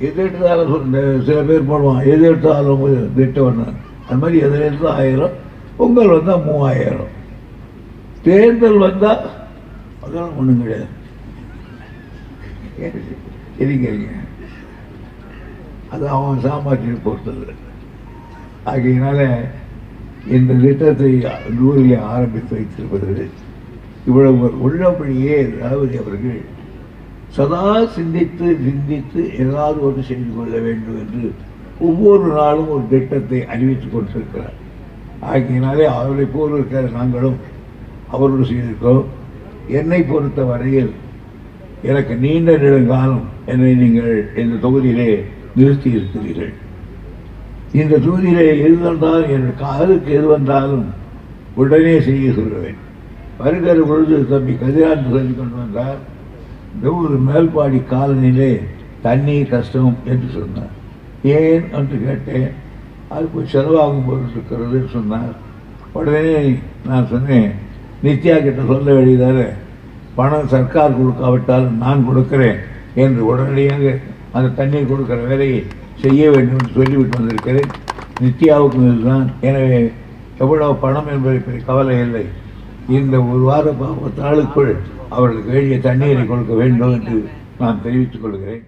எது எடுத்தாலும் சில பேர் போடுவான், எது எடுத்தாலும் திட்டம். அது மாதிரி எது எடுத்தால் 1000, பொங்கல் வந்தால் 3000. தேர்தல் வந்தால் அதெல்லாம் ஒன்றும் கிடையாது. சரிங்க, அது அவன் சாமர்த்தியை பொறுத்தது. ஆகையினால இந்த திட்டத்தை 100 ஆரம்பித்து வைத்திருப்பது இவ்வளவு உள்ளபடியே தளபதி அவர்கள் சதா சிந்தித்து ஏதாவது ஒன்று செய்து கொள்ள வேண்டும் என்று ஒவ்வொரு நாளும் ஒரு திட்டத்தை அறிவித்துக் கொண்டிருக்கிறார். ஆகையினாலே அவரை போல் இருக்கிற நாங்களும் அவரோடு செய்திருக்கிறோம். என்னை பொறுத்த வரையில் எனக்கு நீண்ட நெடுங்காலம் என்னை நீங்கள் இந்த தொகுதியிலே நிறுத்தி இருக்கிறீர்கள். இந்த தொகுதியிலே எது வந்தாலும் என்னுடைய காலுக்கு எது வந்தாலும் உடனே செய்ய சொல்லுவேன். வருகிற பொழுது தம்பி கதிராந்து சொல்லி கொண்டு வந்தார், ஒரு மேல்பாடி காலனிலே தண்ணீர் கஷ்டம் என்று சொன்னார். ஏன் என்று கேட்டேன். அதுக்கு செலவாகும் போது இருக்கிறது சொன்னார். உடனே நான் சொன்னேன், நித்யா கிட்ட சொல்ல வேண்டியதால பணம் சர்க்கார் கொடுக்காவிட்டாலும் நான் கொடுக்கிறேன் என்று உடனடியாக அந்த தண்ணீர் கொடுக்கிற வேலையை செய்ய வேண்டும் என்று சொல்லிவிட்டு வந்திருக்கிறேன். நித்யாவுக்கும் இதுதான். எனவே எவ்வளவு பணம் என்பதை பற்றி கவலை இல்லை. இந்த ஒரு வார 10 நாளுக்குள் அவர்களுக்கு வேண்டிய தண்ணீரை கொடுக்க வேண்டும் என்று நான் தெரிவித்துக் கொள்கிறேன்.